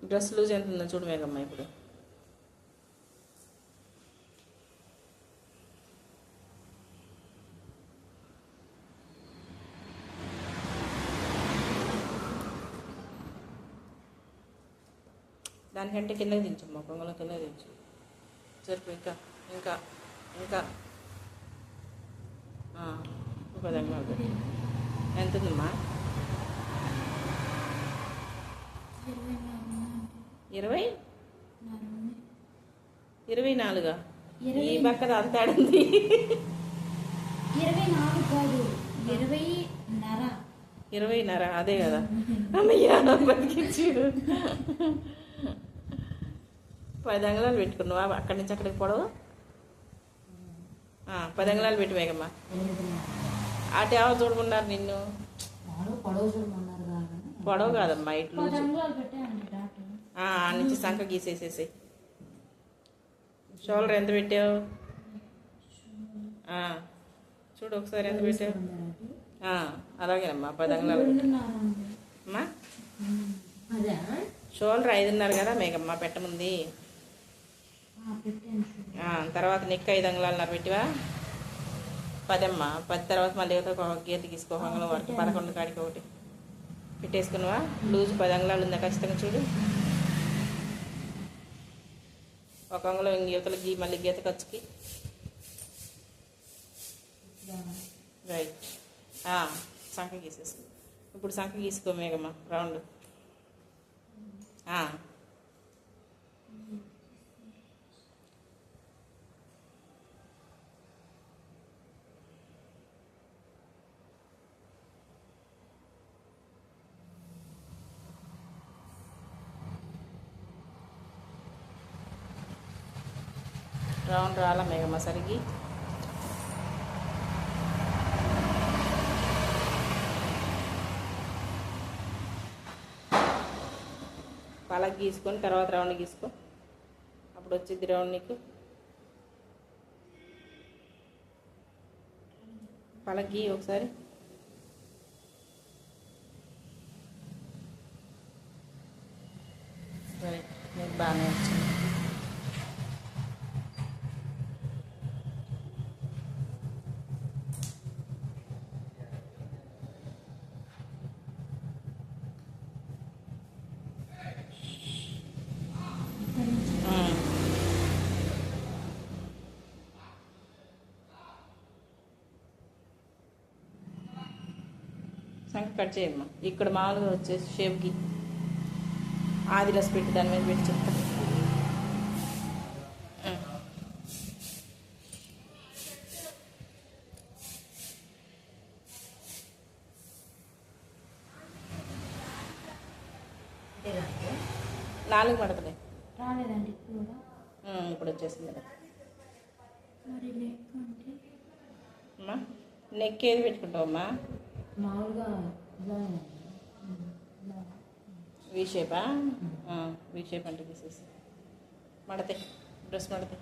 Dress loose ఎంత ఉందో చూడు మేఘమ్మ ఇప్పుడు. దానికంటే కిందకి దించమ్మా, కొంగలో కిందకి దించు. సరిపో. ఇంకా ఇంకా ఇంకా పదంగా ఎంత ఉందమ్మా? 20 24. ఈ పక్కన అంత ఆడింది. 20.5 అదే కదా అమ్మయ్యా బతికించు. 10 అంగుళాలు పెట్టుకున్నావా? అక్కడి నుంచి అక్కడికి పొడవు 10 అంగుళాలు పెట్టి మేఘమ్మ. అటు ఎవరు చూడమన్నారు నిన్ను? పొడవు కాదమ్మా, ఇట్లు ఆ నుంచి సంఖ గీసేసేసి. షోల్డర్ ఎంత పెట్టావు చూడు ఒకసారి, ఎంత పెట్టావు? అలాగేనమ్మా 10 అంగుళాలు అమ్మా. షోల్డర్ 5.5 కదా మేఘమ్మ పెట్టముంది. తర్వాత నెక్ 5 అంగుళాలున్నర పెట్టివా? 10 అమ్మా. 10 తర్వాత మళ్ళీ గీత గీసుకో. అంగుళం వరకు 11 కాడికి ఒకటి పెట్టేసుకున్నావా? లూజ్ 10 అంగుళాలు ఉందా ఖచ్చితంగా చూడు. ఒక అంగుళం యువతలకి మళ్ళీ గీత ఖర్చుకి. రైట్. సంఖ గీసేసుకో. ఇప్పుడు సంఖ గీసుకో మేఘమ్మ రౌండ్. రౌండ్ రాలా మేఘమ్మ సరిగి. పలక గీసుకొని తర్వాత రౌండ్ గీసుకో, అప్పుడు వచ్చింది రౌండ్ నీకు. పలక గీ ఒకసారి. రైట్, నీకు బాగానే వచ్చింది. సంఖ కట్ చేయమ్మా. ఇక్కడ మామూలుగా వచ్చేసి షేప్కి ఆది రస్ పెట్టి దాని మీద పెట్టి చెప్తా. నాలుగు పడతలే రాలేదండి ఇప్పుడు వచ్చేసింది కదా అమ్మా. నెక్ ఏది పెట్టుకుంటావమ్మా? మామూలుగా వీ షేపా? వీ షేప్ అంటే తీసేసి మడతే, డ్రెస్ మడతే.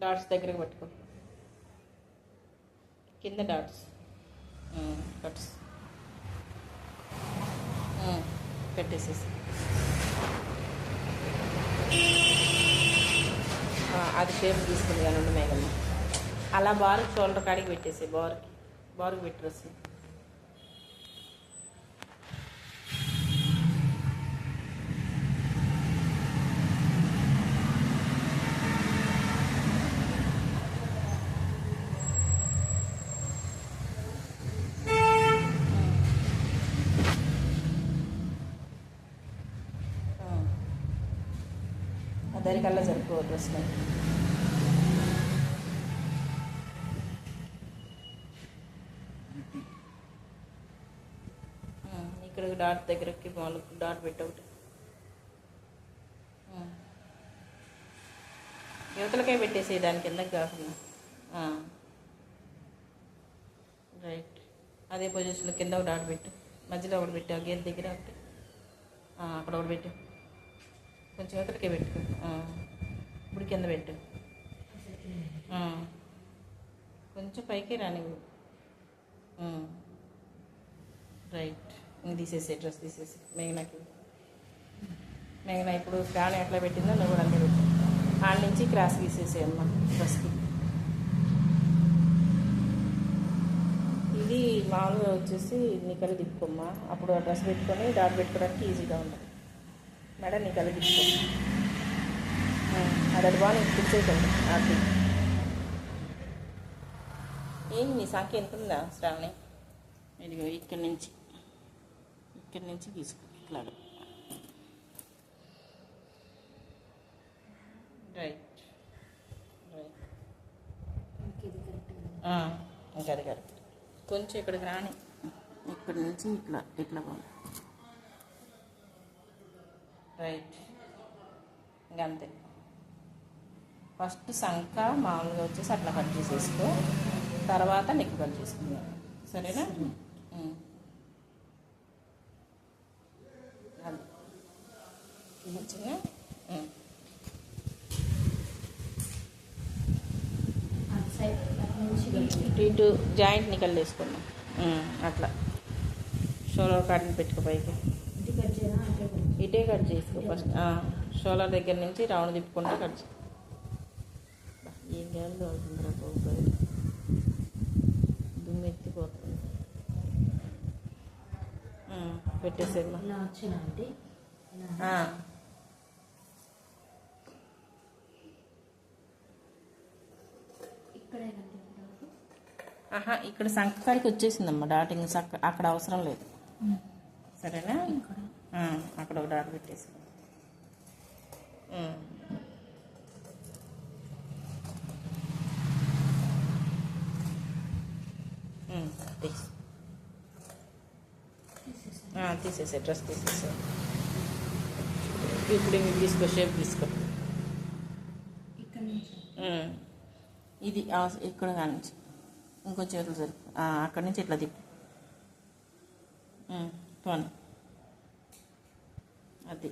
డాట్స్ దగ్గరకు పట్టుకో, కింద డాట్స్ కట్స్ పెట్టేసేసి. అది షేప్ తీసుకుంది కానీ ఉండి మేఘమ్మ. అలా బారు షోల్డర్ కాడికి పెట్టేసి, బారుకి పెట్టి వస్తుంది. దానికల్లా సరిపోదు అసలు. ఇక్కడ డాట్ దగ్గరకి మామూలు డాట్ పెట్టి ఒకటి యువతలకే పెట్టేసి దాని కిందకి కాకుండా. రైట్, అదే పొజిషన్లో కింద ఒక డాట్ పెట్టు, మధ్యలో ఒకటి పెట్టావు గేర్ దగ్గర ఒకటి, అక్కడ ఒకటి పెట్టు, కొంచెం యువతలకే పెట్టు. ఇప్పుడు కింద పెట్టు, కొంచెం పైకి రానివ్వు. రైట్. ఇంక తీసేసి డ్రెస్ తీసేసి మేఘన ఇప్పుడు ఫ్యాన్ ఎట్లా పెట్టిందో నువ్వు కూడా అంతే పెట్టు. ఆడ నుంచి క్రాస్ తీసేసేయమ్మా డ్రెస్కి. ఇది మామూలుగా వచ్చేసి నికలు తిప్పుకోమ్మా. అప్పుడు ఆ డ్రెస్ పెట్టుకొని డాట్ పెట్టుకోవడానికి ఈజీగా ఉంటుంది. మేడం నికలు తిప్పుకో. అది బాగా నీకు కూర్చోకండి. అది ఏం నీ సంఖ్య ఎంత ఉందా శ్రావణి? ఇదిగో ఇక్కడి నుంచి తీసుకో ఇట్లాగా. రైట్. ఇంకా అది కరెక్ట్. కొంచెం ఇక్కడికి రాని, ఇక్కడి నుంచి ఇట్లా పోవాలి. రైట్. ఇంకంతే. ఫస్ట్ సంఖ మామూలుగా వచ్చేసి అట్లా కట్ చేసేసుకో, తర్వాత నెక్ కట్ చేసుకుందాం. సరేనా? అది మంచిగా ఇటు జాయింట్ నికల్ వేసుకున్నాం. అట్లా షోల్డర్ కట్ని పెట్టుకో పైకి. ఇటే కట్ చేసుకో ఫస్ట్. షోల్డర్ దగ్గర నుంచి రౌండ్ తిప్పుకుంటా కట్ చేయి. ఏం గాలి అవుతుందిరా పోతుంది, దుమ్ము ఎత్తిపోతుంది. పెట్టేసేమ్మా. ఇక్కడ సంకకాడికి వచ్చేసిందమ్మా డాటింగ్. అక్కడ అవసరం లేదు. సరేనా? అక్కడ ఒక డాట్ పెట్టేసి తీసేసే డ్రెస్ తీసేసే. ఇప్పుడు ఇంక తీసుకో, షేప్ తీసుకో. ఇది ఇక్కడ కానించి ఇంకో చేతులు సరిపో. అక్కడి నుంచి ఇట్లా తిప్పు. టోన్ అది.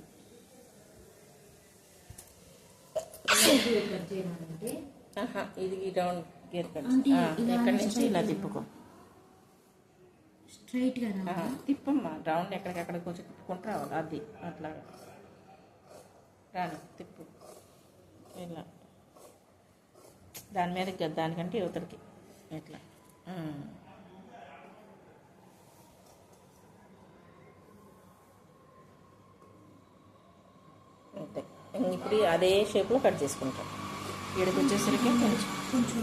ఇది రౌండ్ గేర్ కట్. ఎక్కడి నుంచి ఇలా తిప్పుకో. స్ట్రైట్గా తిప్పమ్మా. రౌండ్ ఎక్కడికక్కడ కొంచెం తిప్పుకుంటూ రావాలి. అది అట్లాగా రాను తిప్పు. ఇలా దాని మీదకి కదా, దానికంటే యువతలకి ఇట్లా. అంతే. ఇప్పుడు అదే షేప్లో కట్ చేసుకుంటాం. ఇక్కడికి వచ్చేసరికి కొంచెం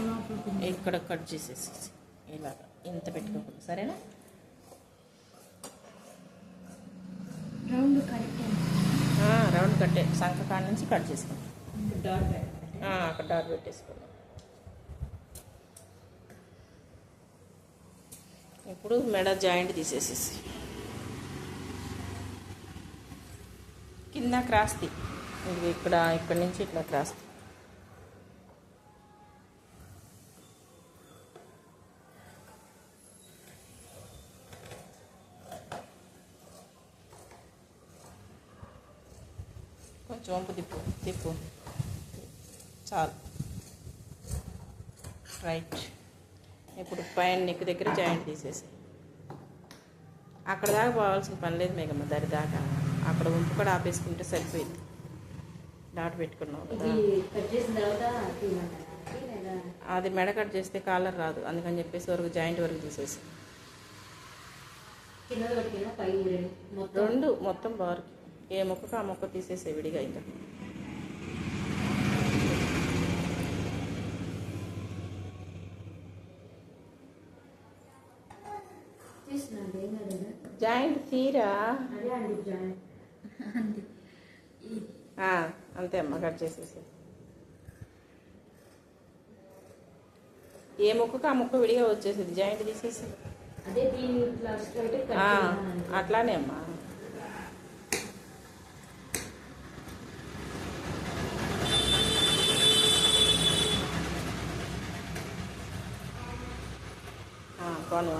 ఇక్కడ కట్ చేసేసి ఇలాగ ఇంత పెట్టుకోకూడదు. సరేనా? రౌండ్ కట్టే సంఖ కాడ నుంచి కట్ చేసుకుంటాం. అక్కడ డాట్ పెట్టేసుకుందాం. ఇప్పుడు మెడ జాయింట్ తీసేసేసి కింద క్రాస్ తీ. ఇక్కడి నుంచి ఇట్లా క్రాస్ తీ. కొంచెం వంపు తిప్పు చాలు. రైట్. ఇప్పుడు పైన నెక్ దగ్గర జాయింట్ తీసేసి అక్కడ దాకా పోవాల్సిన పని లేదు మేఘమ్మ. దాని దాకా అక్కడ వంపు కూడా ఆపేసుకుంటే సరిపోయింది. డాట్ పెట్టుకున్నావు కదా. అది మెడ కట్ చేస్తే కాలర్ రాదు, అందుకని చెప్పేసి వరకు జాయింట్ వరకు తీసేసి రెండు మొత్తం బార్కి ఏ మొక్కకు ఆ మొక్క తీసేసే విడిగా. ఇంకా జాయింట్ తీరా. అంతే అమ్మ, కట్ చేసేసి ఏ మొక్కకు ఆ మొక్క విడిగా వచ్చేసేది. జాయింట్ తీసేసి అట్లానే అమ్మా.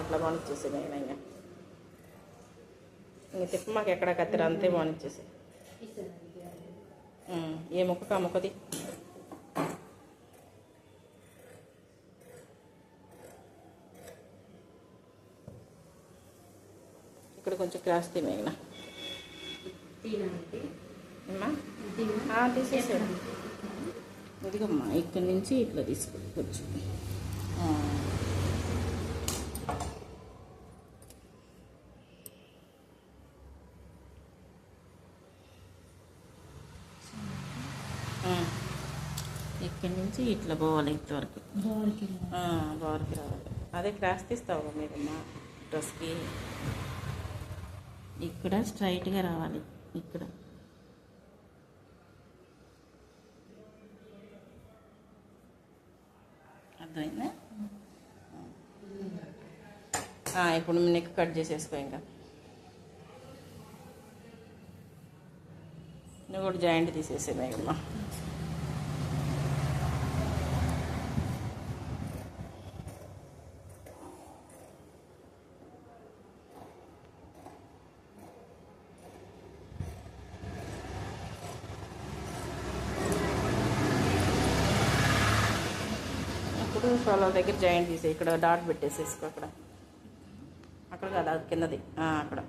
అట్లా బానిచ్చేసేది. ఇంకా తిప్ప మాకు ఎక్కడ కత్తిర అంతే బానిచ్చేసి ఏ మొక్కకు ఆ మొక్కది. ఇక్కడ కొంచెం క్రాస్ తీమేగిన అమ్మా తీసేసాడు. ఇదిగమ్మా ఇక్కడి నుంచి ఇట్లా తీసుకోండి కొంచెం. ఇక్కడి నుంచి ఇట్లా పోవాలి ఇంతవరకు బోర్కి రావాలి. అదే క్రాస్ తీస్తావు మీరమ్మా డ్రెస్కి. ఇక్కడ స్ట్రైట్గా రావాలి. ఇక్కడ అర్థమైందా? ఇప్పుడు నెక్ కట్ చేసేసుకో. ఇంకా నువ్వు కూడా జాయింట్ తీసేసే మేఘమ్మా. ఇప్పుడు షోల్డర్ దగ్గర జాయింట్ తీసే. ఇక్కడ డాట్ పెట్టేసేసుకో. అక్కడ కాదు, అది కిందది అక్కడ.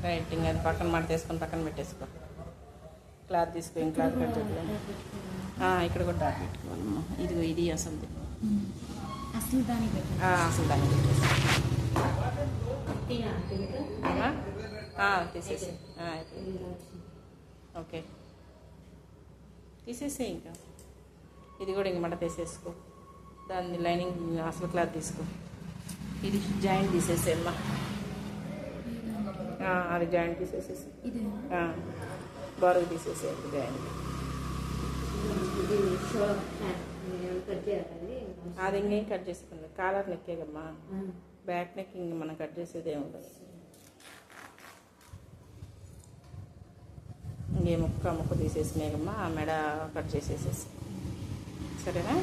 రైట్. ఇంకా అది పక్కన మాట తీసుకొని పక్కన పెట్టేసుకో. క్లాత్ తీసుకో. ఇంక క్లాత్ కట్ చేద్దాం. ఇక్కడ కూడా డాట్ పెట్టుకోవాలమ్మా. ఇదిగో ఇది అసలు దానికి పెట్టేసి తీసేసి. ఓకే తీసేసే. ఇంకా ఇది కూడా ఇంక మట తీసేసుకో. దాన్ని లైనింగ్ అసలు క్లాత్ తీసుకో. ఇది జాయింట్ తీసేసేమ్మా. అది జాయింట్ తీసేసేసి బారుగా తీసేసే జాయింట్. అది ఇంకేం కట్ చేసుకుంది. కాలర్ నెక్కేగమ్మా. బ్యాక్ నెక్ ఇంక మనం కట్ చేసేది ఏమి ఉండదు. ఇంకే ముక్క తీసేసినాకమ్మా ఆ మెడ కట్ చేసేసేసి. సరేనా?